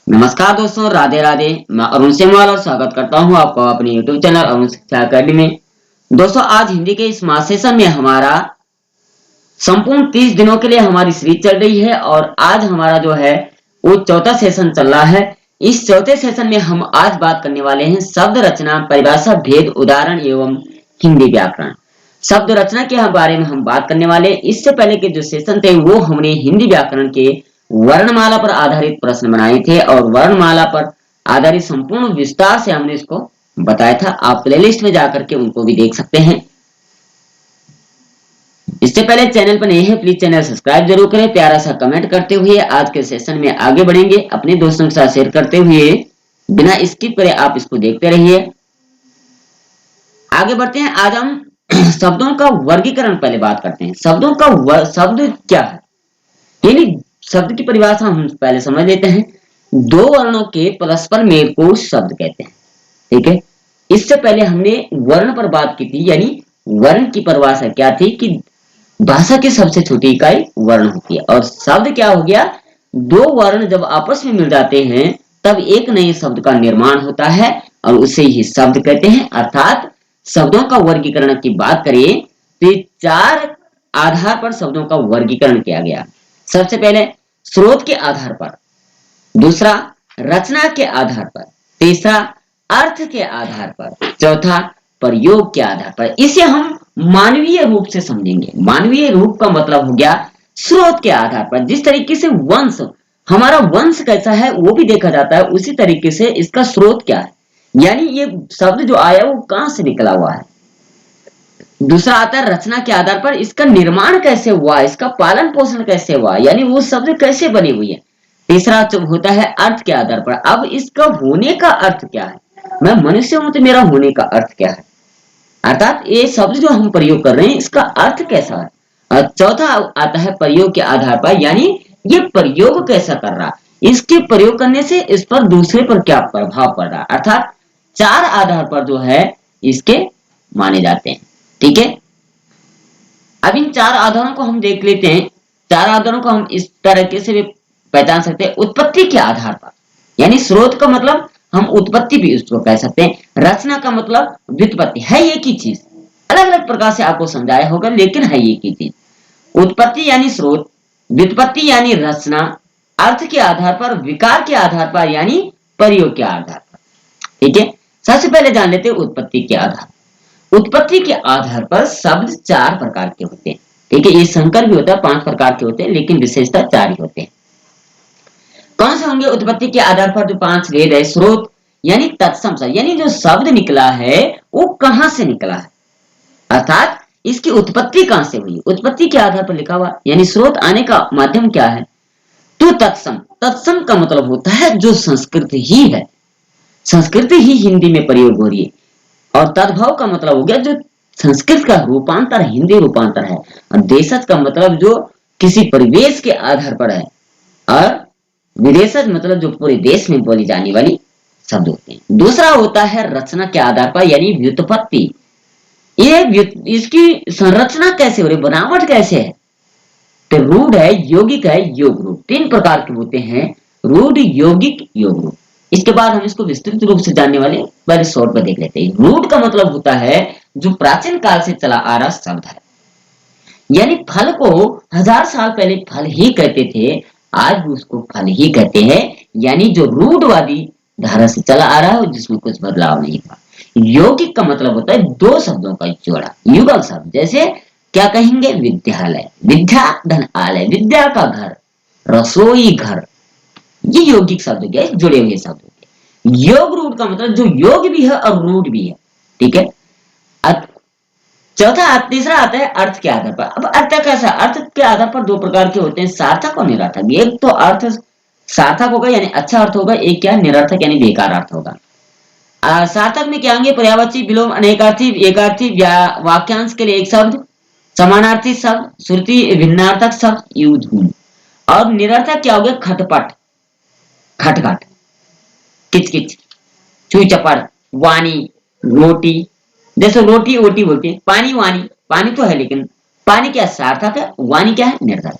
नमस्कार दोस्तों, राधे राधे। मैं अरुण सेमवाल और स्वागत करता हूं आपका अपने यूट्यूब चैनल अरुण शिक्षा अकेडमी में। दोस्तों, आज हिंदी के इस मास सेशन में हमारा संपूर्ण 30 दिनों के लिए हमारी सीरीज चल रही है और आज हमारा जो है वो चौथा सेशन चल रहा है। इस चौथे सेशन में हम आज बात करने वाले हैं शब्द रचना, परिभाषा, भेद, उदाहरण एवं हिंदी व्याकरण। शब्द रचना के बारे में हम बात करने वाले। इससे पहले के जो सेशन थे वो हमने हिंदी व्याकरण के वर्णमाला पर आधारित प्रश्न बनाए थे और वर्णमाला पर आधारित संपूर्ण विस्तार से हमने इसको बताया था। आप प्लेलिस्ट में जाकर के उनको भी देख सकते हैं। इससे पहले चैनल पर नए हैं, प्लीज चैनल सब्सक्राइब जरूर करें। प्यारा सा कमेंट करते हुए आज के सेशन में आगे बढ़ेंगे। अपने दोस्तों के साथ शेयर करते हुए बिना स्किप करे आप इसको देखते रहिए। आगे बढ़ते हैं। आज हम शब्दों का वर्गीकरण पहले बात करते हैं। शब्दों का शब्द क्या है, यानी शब्द की परिभाषा हम पहले समझ लेते हैं। दो वर्णों के परस्पर मेल को शब्द कहते हैं। ठीक है, इससे पहले हमने वर्ण पर बात की थी, यानी वर्ण की परिभाषा क्या थी कि भाषा की सबसे छोटी इकाई वर्ण होती है। और शब्द क्या हो गया, दो वर्ण जब आपस में मिल जाते हैं तब एक नए शब्द का निर्माण होता है और उसे ही शब्द कहते हैं। अर्थात शब्दों का वर्गीकरण की बात करें तो ये चार आधार पर शब्दों का वर्गीकरण किया गया। सबसे पहले स्रोत के आधार पर, दूसरा रचना के आधार पर, तीसरा अर्थ के आधार पर, चौथा प्रयोग के आधार पर। इसे हम मानवीय रूप से समझेंगे। मानवीय रूप का मतलब हो गया स्रोत के आधार पर। जिस तरीके से वंश, हमारा वंश कैसा है वो भी देखा जाता है, उसी तरीके से इसका स्रोत क्या है, यानी ये शब्द जो आया वो कहां से निकला हुआ है। दूसरा आता है रचना के आधार पर, इसका निर्माण कैसे हुआ, इसका पालन पोषण कैसे हुआ, यानी वो शब्द कैसे बनी हुई है। तीसरा जो होता है अर्थ के आधार पर, अब इसका होने का अर्थ क्या है, मैं मनुष्य हूं तो मेरा होने का अर्थ क्या है। अर्थात ये शब्द जो हम प्रयोग कर रहे हैं इसका अर्थ कैसा है। और चौथा आता है प्रयोग के आधार पर, यानी ये प्रयोग कैसा कर रहा, इसके प्रयोग करने से इस पर दूसरे पर क्या प्रभाव पड़ रहा। अर्थात चार आधार पर जो है इसके माने जाते हैं। ठीक है, अब इन चार आधारों को हम देख लेते हैं। चार आधारों को हम इस तरीके से भी पहचान सकते हैं। उत्पत्ति के आधार पर, यानी स्रोत का मतलब हम उत्पत्ति भी उसको कह सकते हैं। रचना का मतलब व्युत्पत्ति है, एक ही चीज, अलग अलग प्रकार से आपको समझाया होगा लेकिन है एक ही चीज। उत्पत्ति यानी स्रोत, व्युत्पत्ति यानी रचना, अर्थ के आधार पर, विकार के आधार पर यानी प्रयोग के आधार पर। ठीक है, सबसे पहले जान लेते हैं उत्पत्ति के आधार। उत्पत्ति के आधार पर शब्द चार प्रकार के होते हैं। ठीक है, ये संकर भी होता है, 5 प्रकार के होते हैं लेकिन विशेषता 4 ही होते हैं। कौन से होंगे उत्पत्ति के आधार पर जो 5 भेद है। स्रोत यानी तत्सम शब्द, यानी जो शब्द निकला है वो कहां से निकला है, अर्थात इसकी उत्पत्ति कहां से हुई, उत्पत्ति के आधार पर लिखा हुआ, यानी स्रोत आने का माध्यम क्या है। तो तत्सम, तत्सम का मतलब होता है जो संस्कृत ही है, संस्कृत ही हिंदी में प्रयोग हो रही है। और तद्भव का मतलब हो गया जो संस्कृत का रूपांतर हिंदी रूपांतर है। और देशज का मतलब जो किसी परिवेश के आधार पर है। और विदेशज मतलब जो पूरे देश में बोली जाने वाली शब्द होते हैं। दूसरा होता है रचना के आधार पर, यानी व्युत्पत्ति। इसकी संरचना कैसे हो रही, बनावट कैसे है। तो रूढ़ है, यौगिक है, योग रूप, 3 प्रकार के होते हैं, रूढ़, यौगिक, योग रूप। इसके बाद हम इसको विस्तृत रूप से जानने वाले, पहले शॉर्ट में देख लेते हैं। रूढ़ का मतलब होता है जो प्राचीन काल से चला आ रहा शब्द है, यानी फल को 1000 साल पहले फल ही कहते थे, आज भी उसको फल ही कहते हैं, यानी जो रूढ़वादी धारा से चला आ रहा है जिसमें कुछ बदलाव नहीं था। यौगिक का मतलब होता है दो शब्दों का जोड़ा, युगल शब्द। जैसे क्या कहेंगे, विद्यालय, विद्या धन आलय, विद्या का घर, रसोई घर, ये यौगिक शब्द हो गया, जुड़े हुए शब्द हो गए। योग रूढ़ का मतलब जो योग भी है और रूढ़ भी है। ठीक है, चौथा तीसरा आता है अर्थ के आधार पर। अब अर्थ कैसा, अर्थ के आधार पर 2 प्रकार के होते हैं, सार्थक और निरर्थक। एक तो अर्थ सार्थक होगा यानी अच्छा अर्थ होगा, एक क्या निरर्थक यानी बेकार अर्थ होगा। सार्थक में क्या होंगे, पर्यायवाची, विलोम, अनेकार्थी, एकार्थी, वाक्यांश के लिए एक शब्द, समानार्थी शब्द, श्रुति भिन्नार्थक शब्द, युद्ध। और निरर्थक क्या हो गया, खटपट, खटखट, किचकिच, चुई चपड़, वाणी, रोटी। जैसे रोटी ओटी बोलते हैं, पानी वानी, पानी तो है लेकिन पानी क्या सार्थक है, वाणी क्या है निरर्थक।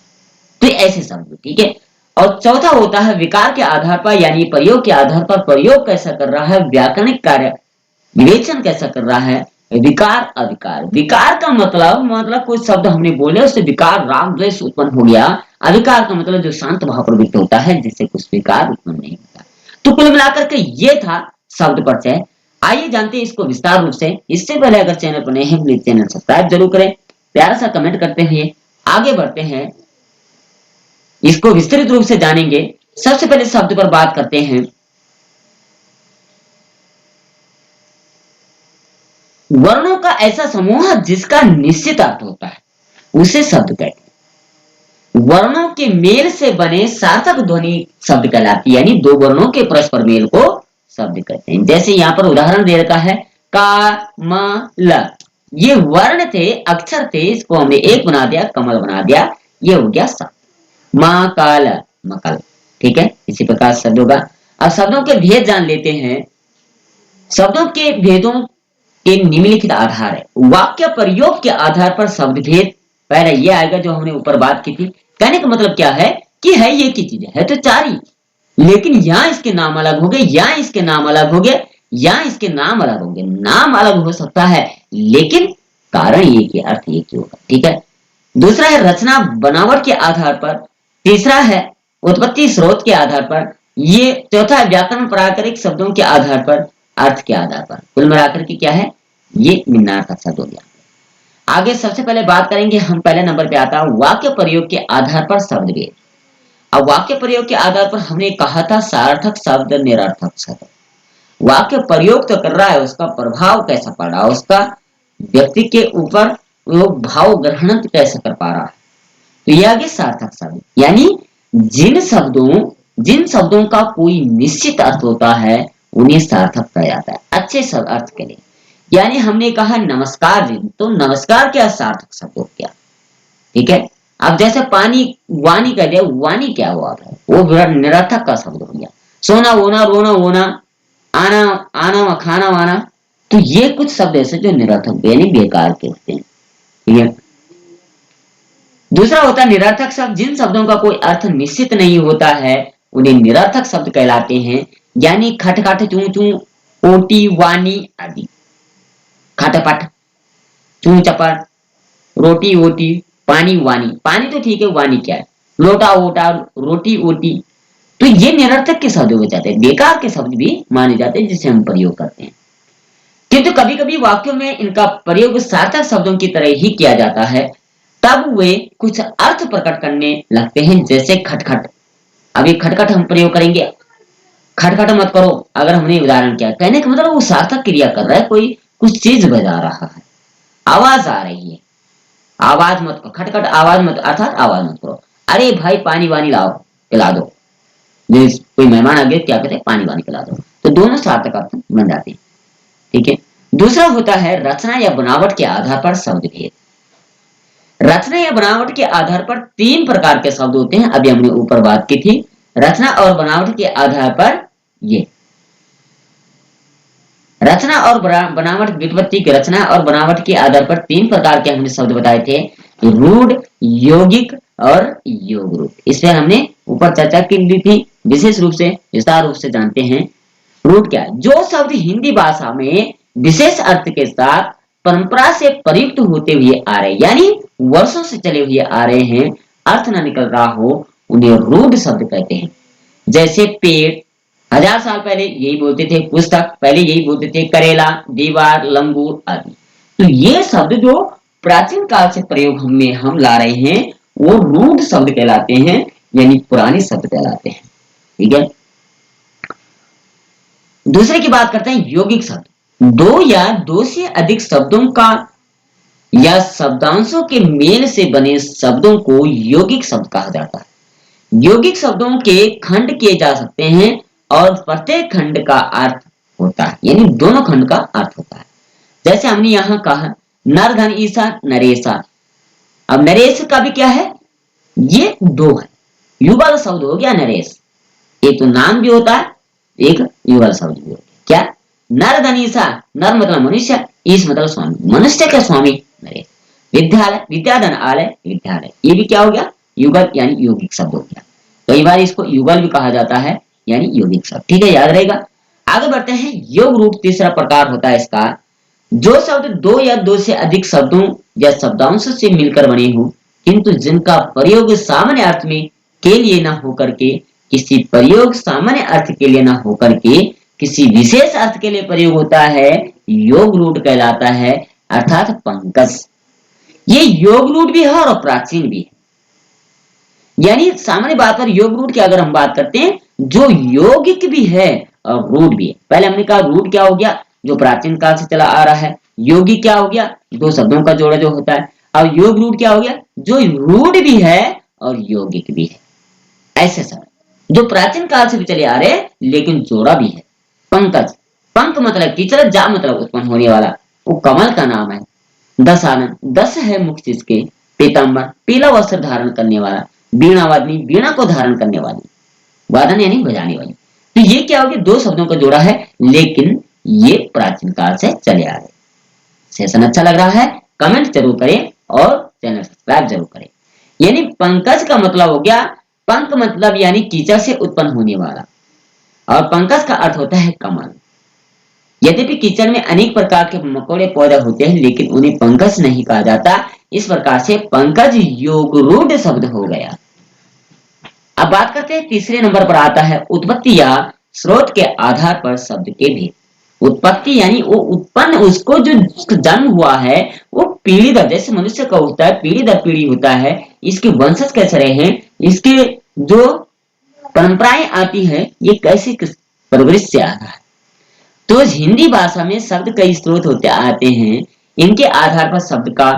तो ऐसे शब्द। ठीक है, और चौथा होता है विकार के आधार पर, यानी प्रयोग के आधार पर प्रयोग कैसा कर रहा है, व्याकरणिक कार्य विवेचन कैसा कर रहा है। विकार अविकार, विकार का मतलब कोई शब्द हमने बोले उससे विकार राग द्वेष उत्पन्न हो गया। अविकार का मतलब जो शांत भाव प्रवृत्त होता है जिससे कुछ विकार उत्पन्न नहीं होता। तो कुल मिलाकर के ये था शब्द परिचय। आइए जानते हैं इसको विस्तार रूप से। इससे पहले अगर चैनल पर नए हैं प्लीज चैनल सब्सक्राइब जरूर करें, प्यारा सा कमेंट करते हुए आगे बढ़ते हैं, इसको विस्तृत रूप से जानेंगे। सबसे पहले शब्द पर बात करते हैं। वर्णों का ऐसा समूह जिसका निश्चित अर्थ होता है उसे शब्द कहते हैं। वर्णों के मेल से बने सार्थक ध्वनि शब्द कहलाती है, यानी दो वर्णों के परस्पर मेल को शब्द कहते हैं। जैसे यहाँ पर उदाहरण दे रखा है का म ल, ये वर्ण थे, अक्षर थे, इसको हमने एक बना दिया, कमल बना दिया, ये हो गया शब्द। माँ काल मकल, ठीक है। इसी प्रकार शब्दों का, अब शब्दों के भेद जान लेते हैं। शब्दों के भेदों के निम्नलिखित आधार है। वाक्य प्रयोग के आधार पर शब्द भेद पहले ये आएगा जो हमने ऊपर बात की थी। कहने का मतलब क्या है कि है ये की चीज है तो चार ही, लेकिन यहाँ इसके नाम अलग हो गए, यहाँ इसके नाम अलग हो गए, यहाँ इसके नाम अलग हो गए। नाम अलग हो सकता है लेकिन कारण एक ही, अर्थ एक ही होगा, ठीक है। दूसरा है रचना बनावट के आधार पर। तीसरा है उत्पत्ति स्रोत के आधार पर। ये चौथा है व्याकरण प्राकृतिक शब्दों के आधार पर, अर्थ के आधार पर। कुल मिलाकर के क्या है, ये निम्नार्थक शब्द हो गया। आगे सबसे पहले बात करेंगे हम, पहले नंबर पे आता है वाक्य प्रयोग के आधार पर शब्द भेद। अब वाक्य प्रयोग के आधार पर हमने कहा था सार्थक शब्द निरर्थक शब्द। वाक्य प्रयोग तो कर रहा है, उसका प्रभाव कैसा पड़ रहा है, उसका व्यक्ति के ऊपर वो भाव ग्रहण कैसे कर पा रहा है, तो ये आगे सार्थक शब्द, यानी जिन शब्दों का कोई निश्चित अर्थ होता है उन्हें सार्थक कहा जाता है, अच्छे सब अर्थ के लिए। यानी हमने कहा नमस्कार जी, तो नमस्कार क्या सार्थक शब्द हो गया, ठीक है। अब जैसे पानी वाणी कह दिया, वाणी क्या हुआ, वो निरर्थक का शब्द हो गया। सोना वोना रोना वोना, आना आना खाना वाना, तो ये कुछ शब्द ऐसे जो निरर्थक यानी बेकार के होते हैं, ठीक है। दूसरा होता है निरर्थक शब्द, जिन शब्दों का कोई अर्थ निश्चित नहीं होता है उन्हें निरर्थक शब्द कहलाते हैं। यानी खटखट चू चू ओटी वानी आदि। खटपट चू चपट रोटी ओटी पानी वानी, पानी तो ठीक है, वानी क्या है, लोटा ओटा रोटी ओटी, तो ये निरर्थक के शब्द हो जाते हैं, बेकार के शब्द भी माने जाते हैं जिसे हम प्रयोग करते हैं। किंतु कभी कभी वाक्यों में इनका प्रयोग सार्थक शब्दों की तरह ही किया जाता है, तब वे कुछ अर्थ प्रकट करने लगते हैं, जैसे खटखट। अभी खटखट हम प्रयोग करेंगे, खटखट मत करो, अगर हमने उदाहरण किया, कहने का मतलब वो सार्थक क्रिया कर रहा है, कोई कुछ चीज बजा रहा है, आवाज आ रही है, आवाज मत करो, खटखट आवाज मत, अर्थात आवाज मत करो। अरे भाई पानी वानी लाओ पिला दो, कोई मेहमान आ गए क्या कहते हैं, पानी वानी पिला दो, तो दोनों सार्थक अर्थ बन जाते हैं, ठीक है। दूसरा होता है रचना या बनावट के आधार पर शब्द भेद। रचना या बनावट के आधार पर तीन प्रकार के शब्द होते हैं, अभी हमने ऊपर बात की थी। रचना और बनावट के आधार पर ये रचना और बनावट, व्युत्पत्ति की रचना और बनावट के आधार पर तीन प्रकार के हमने शब्द बताए थे, रूढ़, यौगिक और योग रूप। इस पर हमने ऊपर चर्चा की ली थी, विशेष रूप से विस्तार रूप से जानते हैं। रूढ़ क्या है, जो शब्द हिंदी भाषा में विशेष अर्थ के साथ परंपरा से प्रयुक्त होते हुए आ रहे, यानी वर्षों से चले हुए आ रहे हैं, अर्थ न निकल रहा हो, उन्हें रूढ़ शब्द कहते हैं। जैसे पेड़, 1000 साल पहले यही बोलते थे, पुस्तक पहले यही बोलते थे, करेला, दीवार, लंगूर आदि। तो ये शब्द जो प्राचीन काल से प्रयोग में हम ला रहे हैं वो रूढ़ शब्द कहलाते हैं, यानी पुराने शब्द कहलाते हैं, ठीक है। दूसरे की बात करते हैं यौगिक शब्द, दो या दो से अधिक शब्दों का या शब्दांशों के मेल से बने शब्दों को यौगिक शब्द कहा जाता है। यौगिक शब्दों के खंड किए जा सकते हैं और प्रत्येक खंड का अर्थ होता है, यानी दोनों खंड का अर्थ होता है। जैसे हमने यहाँ कहा नर धन ईसा नरेशा, अब नरेश का भी क्या है, ये दो है, युगल शब्द हो गया नरेश, एक तो नाम भी होता है, एक युगल शब्द भी होता है। क्या, नर धन ईसा, नर मतलब मनुष्य, ईश मतलब स्वामी, मनुष्य का स्वामी नरेश। विद्यालय, विद्याधन आलय, विद्यालय, ये भी क्या हो गया, युगल यानी यौगिक शब्द हो गया। कई बार इसको युगल भी कहा जाता है, यानी यौगिक शब्द। ठीक है, याद रहेगा। आगे बढ़ते हैं। योग रूप तीसरा प्रकार होता है इसका, जो शब्द दो या दो से अधिक शब्दों या शब्दांशों से मिलकर बने हो, किंतु जिनका प्रयोग सामान्य अर्थ में के लिए न होकर के किसी प्रयोग सामान्य अर्थ के लिए न होकर के किसी विशेष अर्थ के लिए प्रयोग होता है, योग रूढ़ कहलाता है, अर्थात पंकज। ये योग रूढ़ भी है और प्राचीन भी है। यानी सामान्य बात पर योग रूढ़ की अगर हम बात करते हैं, जो यौगिक भी है और रूढ़ भी है। पहले हमने कहा रूढ़ क्या हो गया, जो प्राचीन काल से चला आ रहा है। योगी क्या हो गया, दो शब्दों का जोड़ा जो होता है। अब योग रूढ़ क्या हो गया, जो रूढ़ भी है और यौगिक भी है। ऐसे शब्द जो प्राचीन काल से भी चले आ रहे हैं लेकिन जोड़ा भी है। पंकज, पंख मतलब कीचड़, जा मतलब उत्पन्न होने वाला, वो कमल का नाम है। दस आनंद, दस है मुख जिसके, पीताम्बर पीला वस्त्र धारण करने वाला, वीणा वादनी वीणा को धारण करने वाली, वादन यानी बजाने वाली। तो ये क्या हो गया, दो शब्दों का जोड़ा है, लेकिन ये प्राचीन काल से चले आ रहे। सेशन अच्छा लग रहा है, कमेंट जरूर करें और चैनल सब्सक्राइब जरूर करें। यानी पंकज का मतलब हो गया, पंख मतलब यानी कीचड़ से उत्पन्न होने वाला, और पंकज का अर्थ होता है कमल। यद्यपि कीचड़ में अनेक प्रकार के मकोड़े पौधे होते हैं, लेकिन उन्हें पंकज नहीं कहा जाता। इस प्रकार से पंकज योग रूढ़ शब्द हो गया। अब बात करते हैं, तीसरे नंबर पर आता है उत्पत्ति या स्रोत के आधार पर शब्द के भेद। उत्पत्ति यानी वो उत्पन्न, उसको जो जन्म हुआ है वो पीढ़ी दर, जैसे मनुष्य का होता है पीढ़ी दर पीढ़ी होता है, इसके वंशज कैसे रहे हैं, इसके जो परंपराएं आती है, ये कैसे किस परवरिश से आ रहा है। तो हिंदी भाषा में शब्द कई स्रोत होते आते हैं, इनके आधार पर शब्द का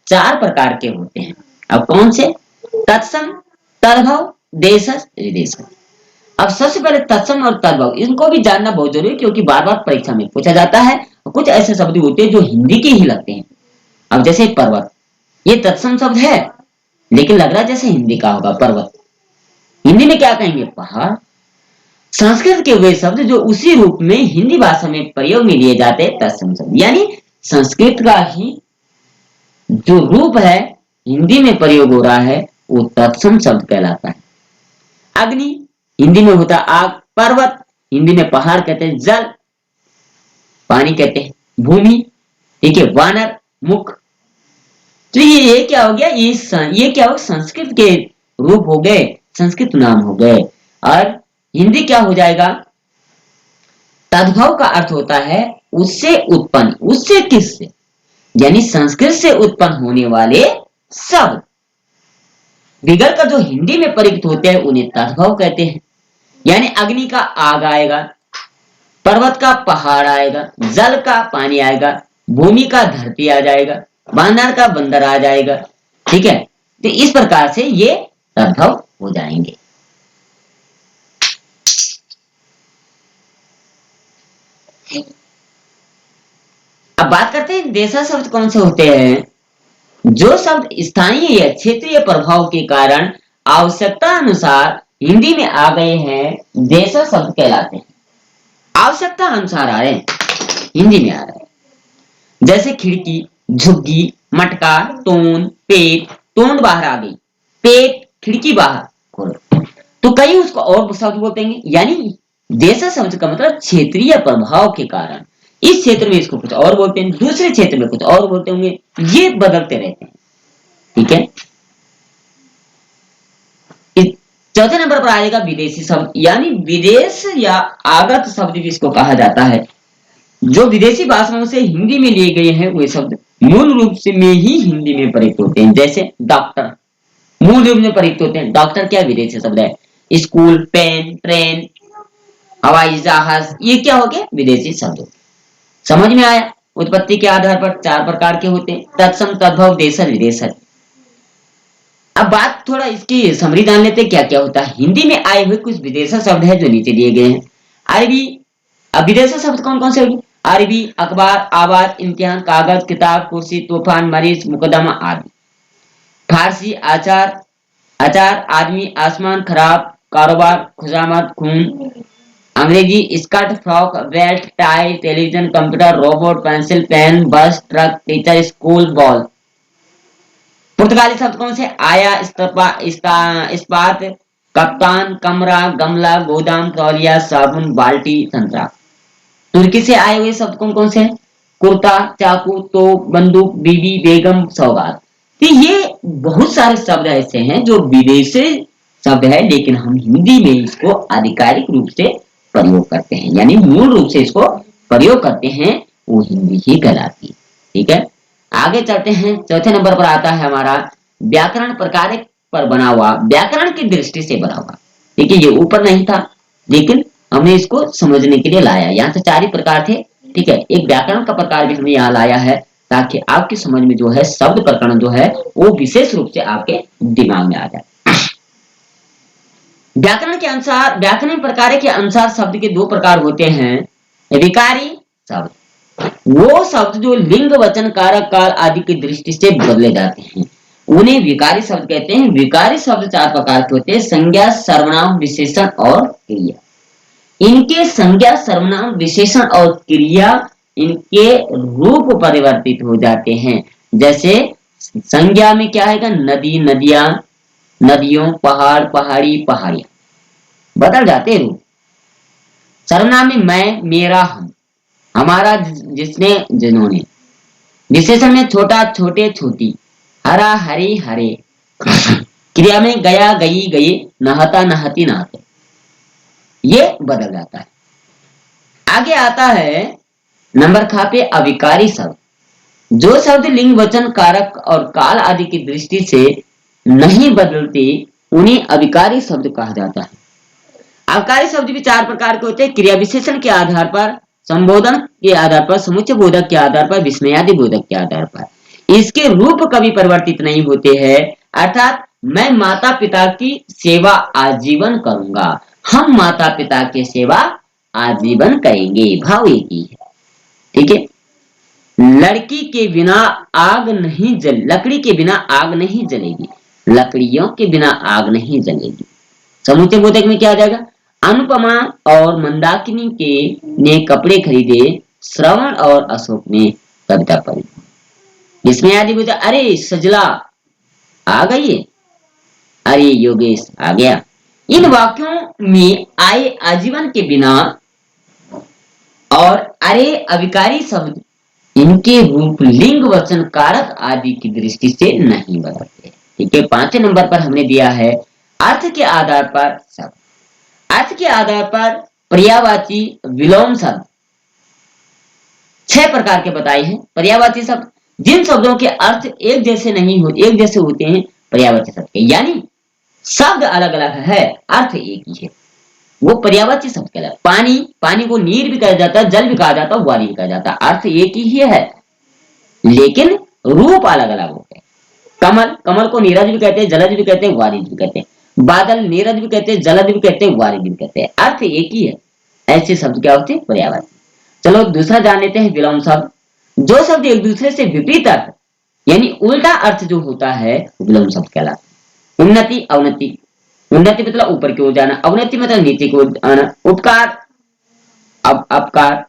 चार प्रकार के होते हैं। अब कौन से, तत्सम, तद्भव, देशज, विदेशज। अब सबसे पहले तत्सम और तद्भव, इनको भी जानना बहुत जरूरी है, क्योंकि बार बार परीक्षा में पूछा जाता है। कुछ ऐसे शब्द होते हैं जो हिंदी के ही लगते हैं। अब जैसे पर्वत, ये तत्सम शब्द है लेकिन लग रहा है जैसे हिंदी का होगा पर्वत। हिंदी में क्या कहेंगे, पहाड़। संस्कृत के वे शब्द जो उसी रूप में हिंदी भाषा में प्रयोग में लिए जाते हैं, तत्सम शब्द। यानी संस्कृत का ही जो रूप है हिंदी में प्रयोग हो रहा है, वो तत्सम शब्द कहलाता है। अग्नि हिंदी में होता है आग, पर्वत हिंदी में पहाड़ कहते हैं, जल पानी कहते हैं, भूमि ठीक है, वानर मुख। तो ये क्या हो गया, ये क्या हो, संस्कृत के रूप हो गए, संस्कृत नाम हो गए। और हिंदी क्या हो जाएगा, तद्भव का अर्थ होता है उससे उत्पन्न, उससे किससे, यानी संस्कृत से उत्पन्न होने वाले शब्द। विगल का जो हिंदी में प्रयुक्त होते हैं उन्हें तद्भव कहते हैं। यानी अग्नि का आग आएगा, पर्वत का पहाड़ आएगा, जल का पानी आएगा, भूमि का धरती आ जाएगा, बांदर का बंदर आ जाएगा। ठीक है, तो इस प्रकार से ये तद्भव हो जाएंगे। अब बात करते हैं देशज शब्द कौन से होते हैं। जो शब्द स्थानीय या क्षेत्रीय प्रभाव के कारण आवश्यकता अनुसार हिंदी में आ गए हैं, देशज शब्द कहलाते हैं। आवश्यकता अनुसार आ रहे हैं, हिंदी में आ रहे हैं। जैसे खिड़की, झुग्गी, मटका, तोंद, पेट, तोंद बाहर आ गई, पेट, खिड़की बाहर खोलो। तो कई उसको और शब्द बोलते हैं। यानी देशज शब्द का मतलब क्षेत्रीय प्रभाव के कारण, इस क्षेत्र में इसको कुछ और बोलते हैं, दूसरे क्षेत्र में कुछ और बोलते होंगे, ये बदलते रहते हैं। ठीक है, चौथे नंबर पर आएगा विदेशी शब्द, यानी विदेश या आगत शब्द भी इसको कहा जाता है। जो विदेशी भाषाओं से हिंदी में लिए गए हैं वे शब्द मूल रूप से में ही हिंदी में प्रयुक्त होते हैं। जैसे डॉक्टर मूल रूप में प्रयुक्त होते हैं, डॉक्टर क्या विदेशी शब्द है। स्कूल, पेन, ट्रेन, हवाई जहाज, ये क्या हो गए, विदेशी शब्द। समझ में आया। उत्पत्ति के आधार पर चार प्रकार के होते हैं, तत्सम, तद्भव, देशज, विदेशज। अब बात थोड़ा इसकी समरी जान लेते हैं क्या क्या होता है। हिंदी में आए हुए कुछ विदेशी शब्द है जो नीचे दिए गए हैं। अरबी, अब विदेशी शब्द कौन कौन से होंगे, अरबी, अखबार, आवाज, इम्तिहान, कागज, किताब, कुर्सी, तूफान, मरीज, मुकदमा आदि। फारसी, आचार, आचार, आदमी, आसमान, खराब, कारोबार, खुशामद, खून। Angrezi, skirt, frock, belt, tie, television, computer, robot, pencil, pen, bus, truck, teacher, school, ball. Purtgali शब्द कौन से, आया, इस्पात, कप्तान, कमरा, गमला, गोदाम, तौलिया, साबुन, बाल्टी, संतरा। तुर्की से आए हुए शब्द कौन कौन से हैं? कुर्ता, चाकू, तोप, बंदूक, बीबी, बेगम, सौगात। तो ये बहुत सारे शब्द ऐसे हैं जो विदेशी शब्द है, लेकिन हम हिंदी में इसको आधिकारिक रूप से प्रयोग करते हैं, यानी मूल रूप से इसको प्रयोग करते हैं, वो हिंदी ही कहलाती है। ठीक है, आगे चलते हैं। चौथे नंबर पर आता है हमारा व्याकरण प्रकार पर बना हुआ, व्याकरण की दृष्टि से बना हुआ। ठीक है, ये ऊपर नहीं था, लेकिन हमने इसको समझने के लिए लाया। यहाँ से 4 ही प्रकार थे। ठीक है, एक व्याकरण का प्रकार भी हमने यहाँ लाया है, ताकि आपकी समझ में जो है शब्द प्रकरण जो है वो विशेष रूप से आपके दिमाग में आ जाए। व्याकरण के अनुसार, व्याकरण प्रकार के अनुसार शब्द के 2 प्रकार होते हैं। विकारी शब्द, वो शब्द जो लिंग, वचन, कारक, काल आदि की दृष्टि से बदले जाते हैं, उन्हें विकारी शब्द कहते हैं। विकारी शब्द 4 प्रकार के होते हैं। संज्ञा, सर्वनाम, विशेषण और क्रिया। इनके संज्ञा, सर्वनाम, विशेषण और क्रिया, इनके रूप परिवर्तित हो जाते हैं। जैसे संज्ञा में क्या है? नदी, नदियां, नदियों, पहाड़, पहाड़ी, पहाड़ियां, बदल जाते हैं रूप। सर्वनाम में मैं, मेरा, हम, हमारा, जिसने, जिन्होंने। विशेषण में छोटा, छोटे, छोटी, हरा, हरी, हरे। क्रिया में गया, गई, गए, नहाता, नहाती, नहाते। ये बदल जाता है। आगे आता है नंबर खा पे अविकारी शब्द। जो शब्द लिंग, वचन, कारक और काल आदि की दृष्टि से नहीं बदलते, उन्हें अविकारी शब्द कहा जाता है। अविकारी शब्द भी 4 प्रकार के होते हैं। क्रिया विशेषण के आधार पर, संबोधन के आधार पर, समुच्चय बोधक के आधार पर, विस्मयादि बोधक के आधार पर। इसके रूप कभी परिवर्तित नहीं होते हैं। अर्थात मैं माता पिता की सेवा आजीवन करूंगा, हम माता पिता की सेवा आजीवन करेंगे, भाव एक ही है। ठीक है, लड़की के बिना आग नहीं जल, लकड़ी के बिना आग नहीं जलेगी, लकड़ियों के बिना आग नहीं जलेगी। समुच्चय बोधक में क्या आ जाएगा? अनुपमा और मंदाकिनी के ने कपड़े खरीदे, श्रवण और अशोक ने कविता पढ़ी। इसमें आदि बोलते, अरे सजला आ गई है, अरे योगेश आ गया। इन वाक्यों में आए आजीवन के बिना और अरे अविकारी शब्द, इनके रूप लिंग, वचन, कारक आदि की दृष्टि से नहीं बदलते। ठीक है, 5वें नंबर पर हमने दिया है अर्थ के आधार पर शब्द। अर्थ के आधार पर पर्यायवाची विलोम शब्द 6 प्रकार के बताए हैं। पर्यायवाची शब्द जिन शब्दों के अर्थ एक जैसे नहीं हो, एक जैसे होते हैं, पर्यायवाची शब्द के, यानी शब्द अलग अलग है, अर्थ एक ही है, वो पर्यायवाची शब्द कहलाता है। पानी, पानी को नीर भी कहा जाता है, जल भी कहा जाता है, वारी भी कहा जाता है, अर्थ एक ही है, लेकिन रूप अलग अलग होते हैं। कमल, कमल को नीरज भी कहते हैं, जलज भी कहते हैं, वारिज भी कहते हैं। बादल नीरज भी कहते हैं, जलज भी कहते हैं, वारिज भी कहते हैं, अर्थ एक ही है। ऐसे शब्द क्या होते हैं? पर्यायवाची। चलो दूसरा जान लेते हैं विलोम शब्द। जो शब्द एक दूसरे से विपरीत अर्थ, यानी उल्टा अर्थ जो होता है, विलोम शब्द कहलाता है। उन्नति, अवनति। उन्नति मतलब ऊपर की ओर जाना, अवनति मतलब नीचे की ओर आना। उपकार, अपकार,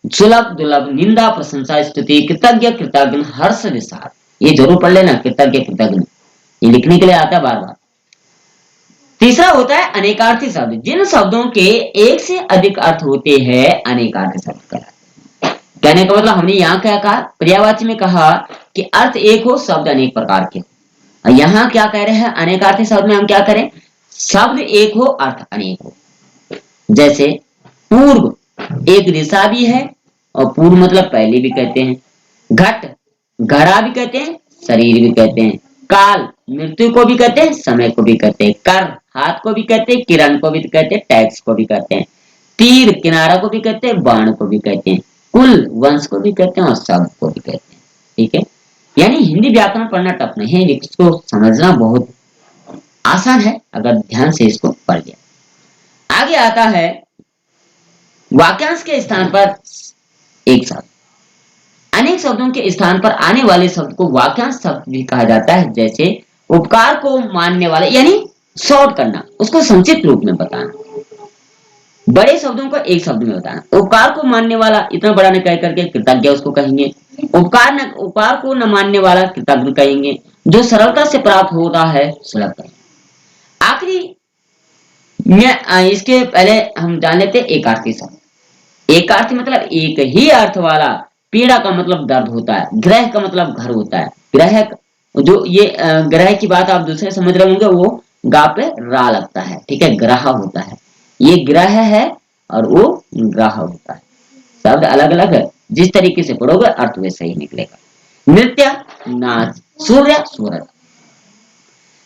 सुलभ, दुर्लभ, निंदा, प्रशंसा, स्तुति, कृतज्ञ, कृतज्ञ, हर्ष, विषाद। ये जरूर पढ़ लेना, कृतज्ञ, कृतज्ञ, ये लिखने के लिए आता है बार बार। तीसरा होता है अनेकार्थी शब्द। जिन शब्दों के एक से अधिक अर्थ होते हैं, अनेकार्थी शब्द कहलाते हैं। कहने का मतलब हमने यहाँ क्या कहा? पर्यायवाची में कहा कि अर्थ एक हो, शब्द अनेक प्रकार के हो। यहाँ क्या कह रहे हैं? अनेकार्थी शब्द में हम क्या करें? शब्द एक हो, अर्थ अनेक हो। जैसे पूर्व, एक दिशा भी है, और पूर्व मतलब पहले भी कहते हैं। घट, घड़ा भी कहते हैं, शरीर भी कहते हैं। काल, मृत्यु को भी कहते हैं, समय को भी कहते हैं। कर, हाथ को भी कहते हैं, किरण को भी कहते हैं, टैक्स को भी कहते हैं। तीर, किनारा को भी कहते हैं, बाण को भी कहते हैं। कुल, वंश को भी कहते हैं, और शब्द को भी कहते हैं। ठीक है, यानी हिंदी व्याकरण पढ़ना टफ नहीं है, इसको समझना बहुत आसान है अगर ध्यान से इसको पढ़ लिया। आगे आता है वाक्यांश के स्थान पर एक शब्द। अनेक शब्दों के स्थान पर आने वाले शब्द को वाक्यांश शब्द भी कहा जाता है। जैसे उपकार को मानने वाले, यानी शॉर्ट करना, उसको संक्षिप्त रूप में बताना, बड़े शब्दों को एक शब्द में बताना। उपकार को मानने वाला, इतना बड़ा न कह करके कृतज्ञ उसको कहेंगे। उपकार को न मानने वाला कृतज्ञ कहेंगे। जो सरलता से प्राप्त होता है, सुलभ कहेंगे। आखिरी इसके पहले हम जान लेते हैं एकार्थी शब्द। एकार्थी मतलब एक ही अर्थ वाला। पीड़ा का मतलब दर्द होता है, ग्रह का मतलब घर होता है। ग्रह जो ये ग्रह की बात आप दूसरे समझ रहे होंगे, वो गा पे रा लगता है, ठीक है, ग्रह होता है। ये ग्रह है और वो ग्रह होता है। शब्द अलग अलग है, जिस तरीके से पढ़ोगे अर्थ वैसे ही निकलेगा। नृत्य, नाच, सूर्य, सूरज।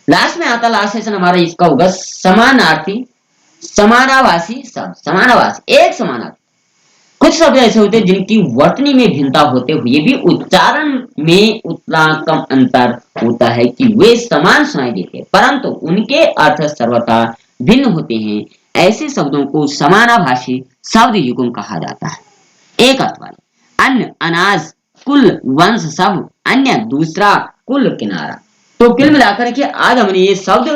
लास्ट में आता, लास्ट सेशन हमारा इसका होगा समानार्थी, समानावासी शब्द। समानावासी एक समानार्थी। कुछ शब्द ऐसे होते हैं जिनकी वर्तनी में भिन्नता होते हुए भी उच्चारण में उतना कम अंतर होता है कि वे समान सुनाई देते हैं, परंतु उनके अर्थ सर्वथा भिन्न होते हैं। ऐसे शब्दों को समानाभाषी शब्द युग्म कहा जाता है। एक अर्थ वाले। अन्न, अनाज, कुल, वंश, सब, अन्य, दूसरा, कुल, किनारा। तो कुल मिलाकर के आज हमने ये शब्द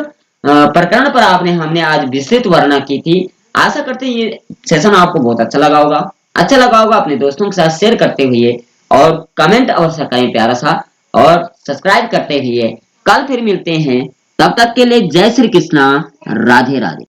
प्रकरण पर आपने हमने आज विस्तृत वर्णना की थी। आशा करते हैं ये सेशन आपको बहुत अच्छा लगा होगा। अच्छा लगा होगा अपने दोस्तों के साथ शेयर करते हुए, और कमेंट अवश्य करें प्यारा सा, और सब्सक्राइब करते हुए। कल फिर मिलते हैं, तब तक के लिए जय श्री कृष्णा, राधे राधे।